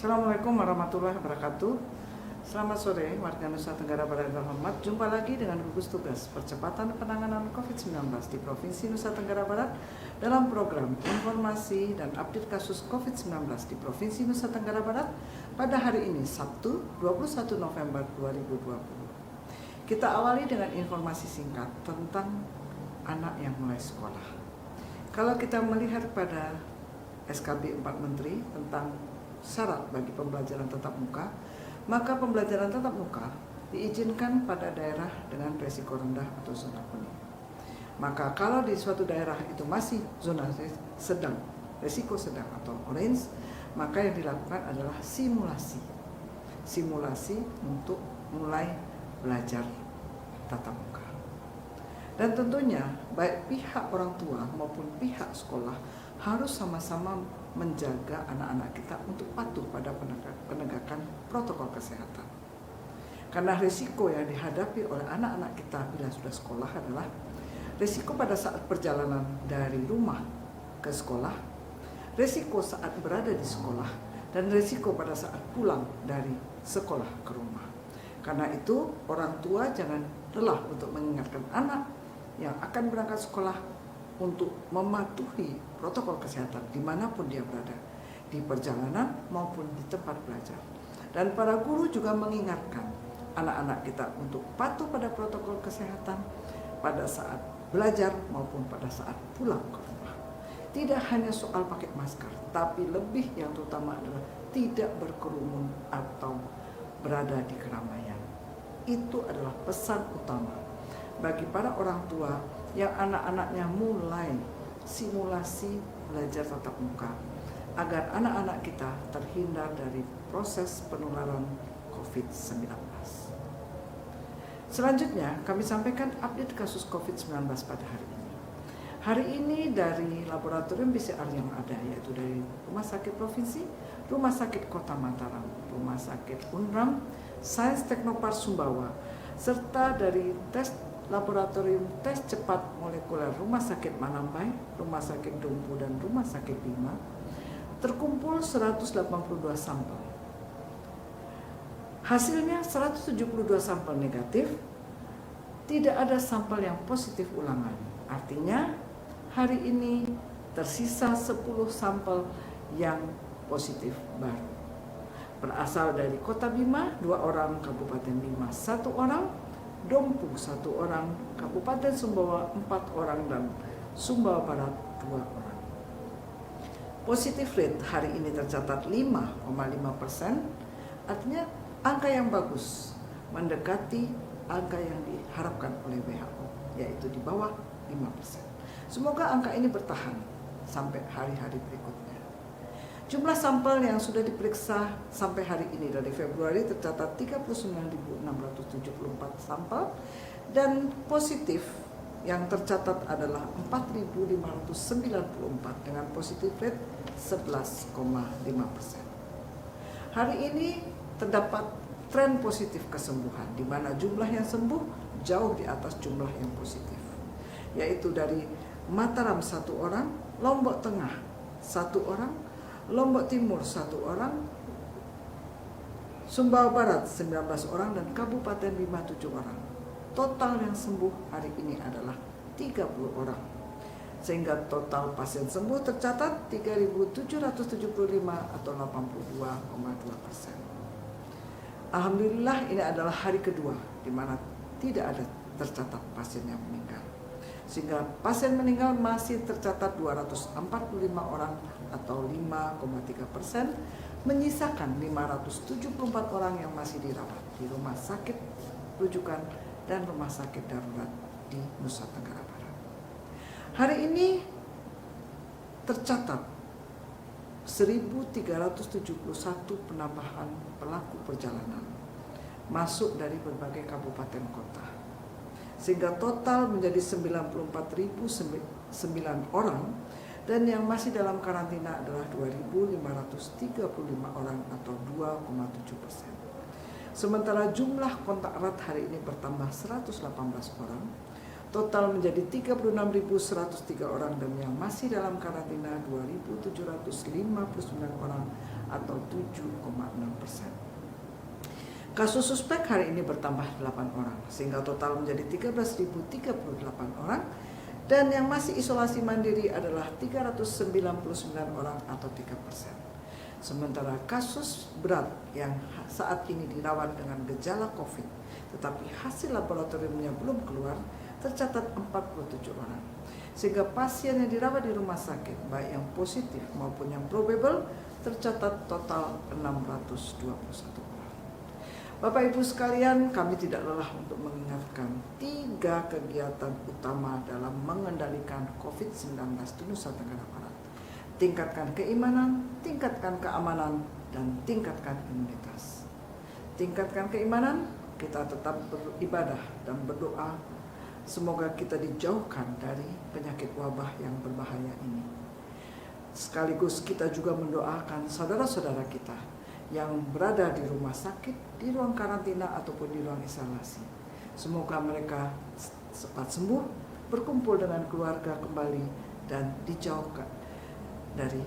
Assalamualaikum warahmatullahi wabarakatuh. Selamat sore warga Nusa Tenggara Barat yang terhormat. Jumpa lagi dengan gugus tugas percepatan penanganan COVID-19 di Provinsi Nusa Tenggara Barat dalam program informasi dan update kasus COVID-19 di Provinsi Nusa Tenggara Barat pada hari ini Sabtu 21 November 2020. Kita awali dengan informasi singkat tentang anak yang mulai sekolah. Kalau kita melihat pada SKB 4 Menteri tentang syarat bagi pembelajaran tatap muka, maka pembelajaran tatap muka diizinkan pada daerah dengan risiko rendah atau zona kuning. Maka kalau di suatu daerah itu masih zona sedang, risiko sedang atau orange, maka yang dilakukan adalah simulasi untuk mulai belajar tatap muka. Dan tentunya baik pihak orang tua maupun pihak sekolah harus sama-sama menjaga anak-anak kita untuk patuh pada penegakan protokol kesehatan. Karena risiko yang dihadapi oleh anak-anak kita bila sudah sekolah adalah risiko pada saat perjalanan dari rumah ke sekolah, risiko saat berada di sekolah, dan risiko pada saat pulang dari sekolah ke rumah. Karena itu orang tua jangan lelah untuk mengingatkan anak yang akan berangkat sekolah untuk mematuhi protokol kesehatan dimanapun dia berada, di perjalanan maupun di tempat belajar. Dan para guru juga mengingatkan anak-anak kita untuk patuh pada protokol kesehatan pada saat belajar maupun pada saat pulang ke rumah. Tidak hanya soal pakai masker, tapi lebih yang terutama adalah tidak berkerumun atau berada di keramaian. Itu adalah pesan utama bagi para orang tua yang anak-anaknya mulai simulasi belajar tatap muka agar anak-anak kita terhindar dari proses penularan COVID-19. Selanjutnya kami sampaikan update kasus COVID-19 pada hari ini. Hari ini dari laboratorium PCR yang ada, yaitu dari Rumah Sakit Provinsi, Rumah Sakit Kota Mataram, Rumah Sakit Unram, Sains Teknopark Sumbawa, serta dari laboratorium tes cepat molekuler Rumah Sakit Manambai, Rumah Sakit Dompu, dan Rumah Sakit Bima, terkumpul 182 sampel. Hasilnya 172 sampel negatif, tidak ada sampel yang positif ulangan. Artinya hari ini tersisa 10 sampel yang positif baru. Berasal dari Kota Bima 2 orang, Kabupaten Bima 1 orang, Dompu 1 orang, Kabupaten Sumbawa 4 orang, dan Sumbawa Barat 2 orang. Positif rate hari ini tercatat 5,5%, artinya angka yang bagus, mendekati angka yang diharapkan oleh WHO, yaitu di bawah 5%. Semoga angka ini bertahan sampai hari-hari berikutnya. Jumlah sampel yang sudah diperiksa sampai hari ini dari Februari tercatat 39.674 sampel, dan positif yang tercatat adalah 4.594 dengan positif rate 11,5%. Hari ini terdapat tren positif kesembuhan di mana jumlah yang sembuh jauh di atas jumlah yang positif, yaitu dari Mataram 1 orang, Lombok Tengah 1 orang, Lombok Timur 1 orang, Sumbawa Barat 19 orang, dan Kabupaten Bima 7 orang. Total yang sembuh hari ini adalah 30 orang. Sehingga total pasien sembuh tercatat 3.775 atau 82,2%. Alhamdulillah ini adalah hari kedua di mana tidak ada tercatat pasien yang meninggal. Sehingga pasien meninggal masih tercatat 245 orang atau 5,3%, menyisakan 574 orang yang masih dirawat di rumah sakit rujukan dan rumah sakit darurat di Nusa Tenggara Barat. Hari ini tercatat 1.371 penambahan pelaku perjalanan masuk dari berbagai kabupaten kota, sehingga total menjadi 94.009 orang, dan yang masih dalam karantina adalah 2.535 orang atau 2,7%. Sementara jumlah kontak erat hari ini bertambah 118 orang, total menjadi 36.103 orang, dan yang masih dalam karantina 2.759 orang atau 7,6%. Kasus suspek hari ini bertambah 8 orang, sehingga total menjadi 13.038 orang, dan yang masih isolasi mandiri adalah 399 orang atau 3%. Sementara kasus berat yang saat ini dirawat dengan gejala COVID, tetapi hasil laboratoriumnya belum keluar, tercatat 47 orang. Sehingga pasien yang dirawat di rumah sakit, baik yang positif maupun yang probable, tercatat total 621 orang. Bapak Ibu sekalian, kami tidak lelah untuk mengingatkan 3 kegiatan utama dalam mengendalikan COVID-19 di Nusa Tenggara Barat. Tingkatkan keimanan, tingkatkan keamanan, dan tingkatkan imunitas. Tingkatkan keimanan, kita tetap beribadah dan berdoa semoga kita dijauhkan dari penyakit wabah yang berbahaya ini. Sekaligus kita juga mendoakan saudara-saudara kita yang berada di rumah sakit, di ruang karantina ataupun di ruang isolasi. Semoga mereka cepat sembuh, berkumpul dengan keluarga kembali, dan dijauhkan dari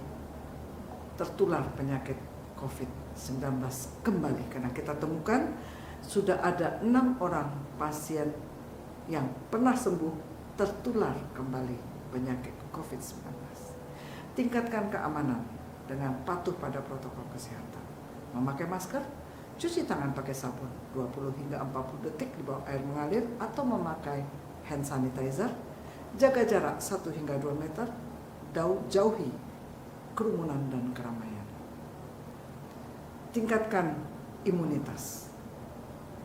tertular penyakit COVID-19 kembali. Karena kita temukan sudah ada 6 orang pasien yang pernah sembuh tertular kembali penyakit COVID-19. Tingkatkan keamanan dengan patuh pada protokol kesehatan. Memakai masker, cuci tangan pakai sabun 20 hingga 40 detik di bawah air mengalir atau memakai hand sanitizer, jaga jarak 1 hingga 2 meter, jauhi kerumunan dan keramaian. Tingkatkan imunitas.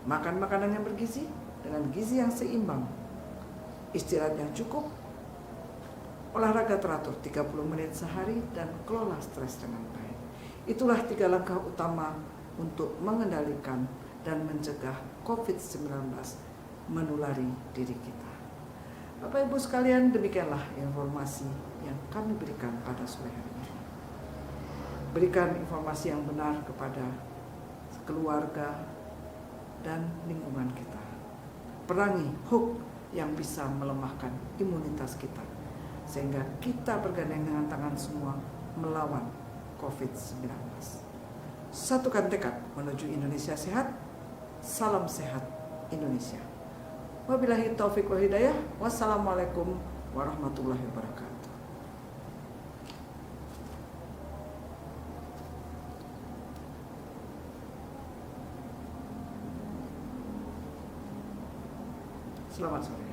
Makan makanan yang bergizi dengan gizi yang seimbang, istirahat yang cukup, olahraga teratur 30 menit sehari, dan kelola stres dengan baik. Itulah 3 langkah utama untuk mengendalikan dan mencegah COVID-19 menulari diri kita. Bapak Ibu sekalian, demikianlah informasi yang kami berikan pada sore hari ini. Berikan informasi yang benar kepada keluarga dan lingkungan kita. Perangi hoax yang bisa melemahkan imunitas kita, sehingga kita bergandeng dengan tangan semua melawan COVID-19. Satukan tekad menuju Indonesia sehat. Salam sehat Indonesia. Wabillahi taufiq wal hidayah. Wassalamualaikum warahmatullahi wabarakatuh. Selamat sore.